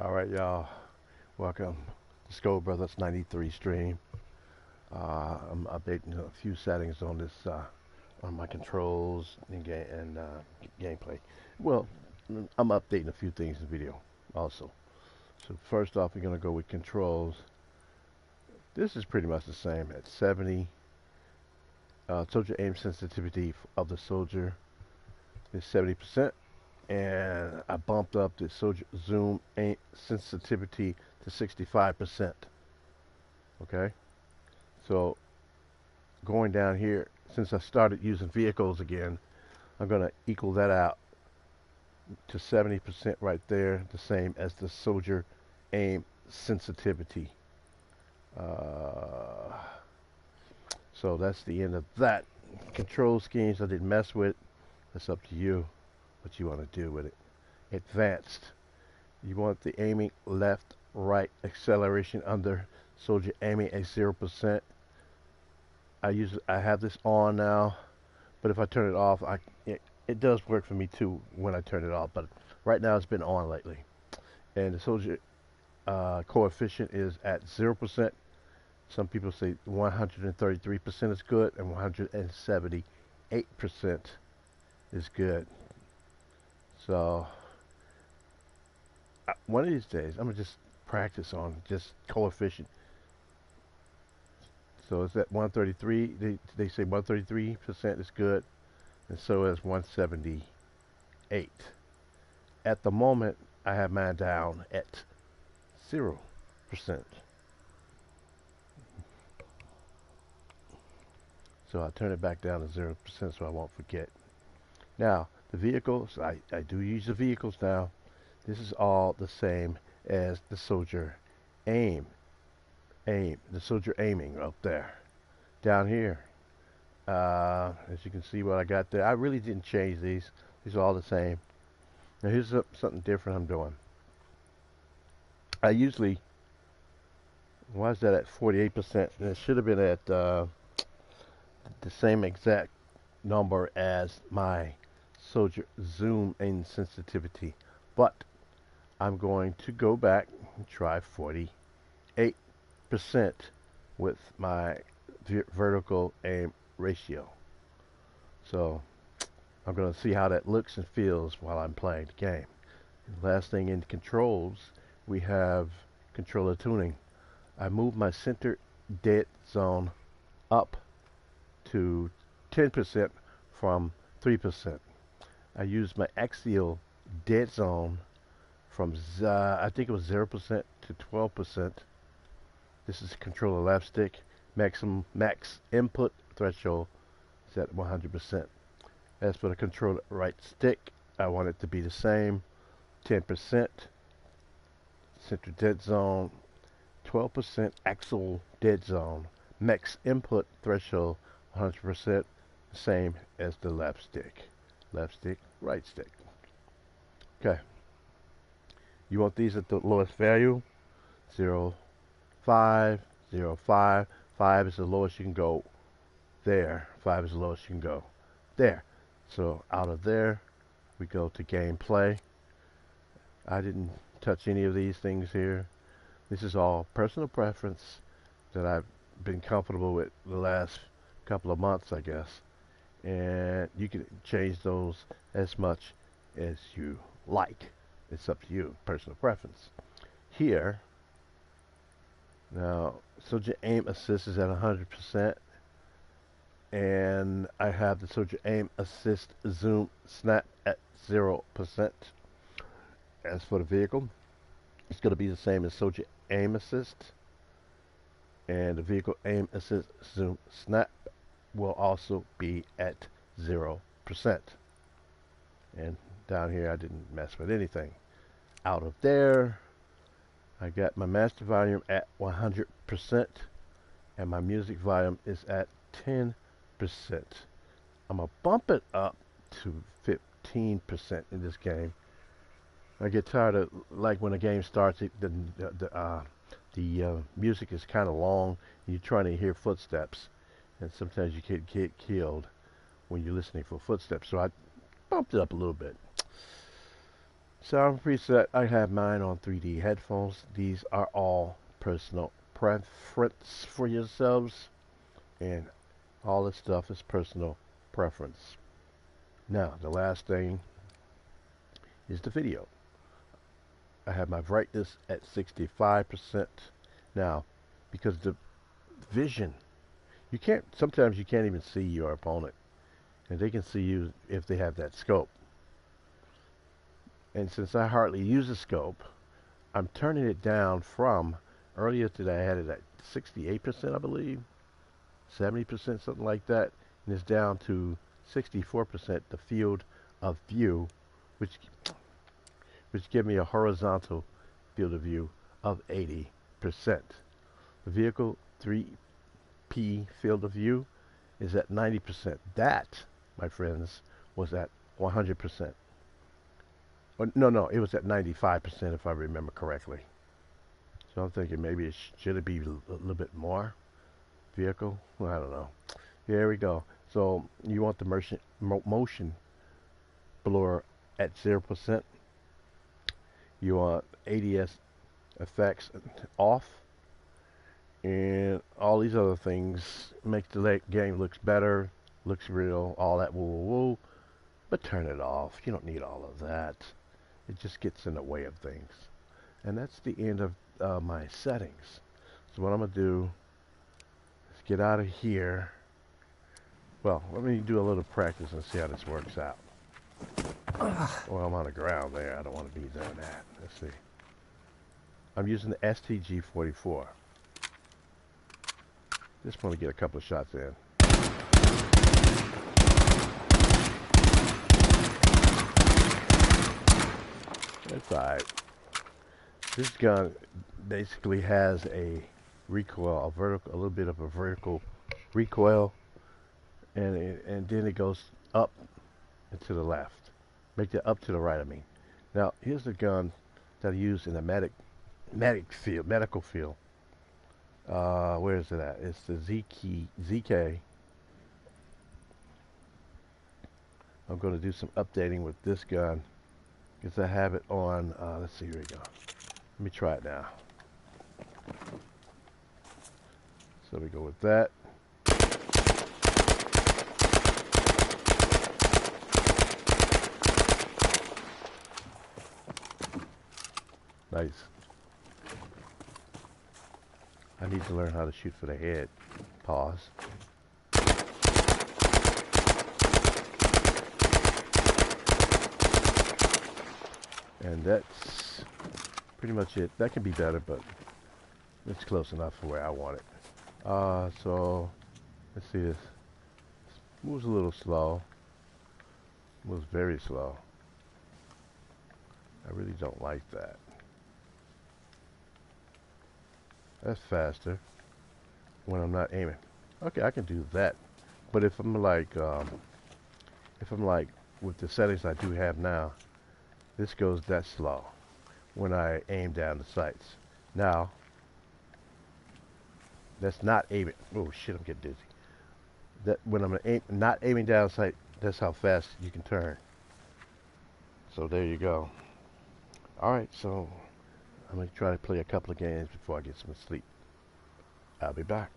All right, y'all. Welcome to Skull Brothers 93 stream. I'm updating a few settings on this, on my controls and gameplay. Well, I'm updating a few things in the video also. So first off, we're gonna go with controls. This is pretty much the same at 70. Soldier aim sensitivity of the soldier is 70%, and I bumped up the soldier zoom aim sensitivity to 65%. Okay. So going down here, since I started using vehicles again, I'm going to equal that out to 70% right there, the same as the soldier aim sensitivity. Uh, so that's the end of that. Control schemes I didn't mess with. That's up to you what you want to do with it. Advanced. You want the aiming left, right, acceleration under soldier aiming at 0%. I have this on now, but if I turn it off, it does work for me too when I turn it off. But right now it's been on lately, and the soldier coefficient is at 0%. Some people say 133% is good, and 178% is good. So one of these days, I'm gonna just practice on just coefficient. So it's at 133. They say 133% is good, and so is 178. At the moment, I have mine down at 0%. So I'll turn it back down to 0% so I won't forget. Now, the vehicles, I do use the vehicles now. This is all the same as the soldier aim. The soldier aiming up there. Down here, as you can see what I got there, I really didn't change these. These are all the same. Now here's something different I'm doing. I usually, why is that at 48%? And it should have been at the same exact number as my soldier zoom in sensitivity. But I'm going to go back and try 48% with my vertical aim ratio. So I'm going to see how that looks and feels while I'm playing the game. Last thing in controls, we have controller tuning. I move my center dead zone up to 10% from 3%. I use my axial dead zone from I think it was 0% to 12%. This is controller left stick. Max input threshold is at 100%. As for the controller right stick, I want it to be the same. 10% center dead zone, 12% axial dead zone. Max input threshold 100%, same as the left stick. Left stick, right stick. Okay. You want these at the lowest value. 0, 5, 0, 5. 5 is the lowest you can go. There. 5 is the lowest you can go. There. So out of there, we go to gameplay. I didn't touch any of these things here. This is all personal preference that I've been comfortable with the last couple of months, I guess. And you can change those as much as you like. It's up to you, personal preference. Here, now, soldier aim assist is at 100%, and I have the soldier aim assist zoom snap at 0%. As for the vehicle, it's going to be the same as soldier aim assist, and the vehicle aim assist zoom snap will also be at 0%. And down here I didn't mess with anything. Out of there, I got my master volume at 100%, and my music volume is at 10%. I'm going to bump it up to 15% in this game. I get tired of, like when a game starts, the music is kind of long, and you're trying to hear footsteps, and sometimes you can get killed when you're listening for footsteps. So I bumped it up a little bit. Sound preset, I have mine on 3D headphones. These are all personal preference for yourselves, and all this stuff is personal preference. Now, the last thing is the video. I have my brightness at 65%. Now, because the vision, sometimes you can't even see your opponent, and they can see you if they have that scope. And since I hardly use a scope, I'm turning it down from, earlier today I had it at 68%, I believe, 70%, something like that, and it's down to 64%, the field of view, which give me a horizontal field of view of 80%. The vehicle 3P field of view is at 90%. That, my friends, was at 100%. No, it was at 95% if I remember correctly. So I'm thinking maybe should it be a little bit more vehicle? Well, I don't know. Here we go. So you want the motion blur at 0%. You want ADS effects off, and all these other things make the game looks better, looks real, all that woo woo woo. But turn it off. You don't need all of that. It just gets in the way of things. And that's the end of my settings. So what I'm going to do is get out of here. Well, let me do a little practice and see how this works out. Well, I'm on the ground there. I don't want to be doing that. Let's see. I'm using the STG-44. Just want to get a couple of shots in. That's alright. This gun basically has a recoil, a little bit of a vertical recoil, and then it goes up and to the left. Make it up to the right, I mean. Now, here's the gun that I use in the medical field. Where is it at? It's the ZK. I'm going to do some updating with this gun because I have it on, let's see, here we go. Let me try it now. So we go with that. Nice. I need to learn how to shoot for the head. Pause. And that's pretty much it. That can be better, but it's close enough for where I want it. So let's see this. Moves a little slow. Moves very slow. I really don't like that. That's faster when I'm not aiming. Okay, I can do that. But if I'm like with the settings I do have now, this goes that slow when I aim down the sights. Now, that's not aiming. Oh shit, I'm getting dizzy. That when I'm not aiming down sight, that's how fast you can turn. So there you go. Alright, so I'm going to try to play a couple of games before I get some sleep. I'll be back.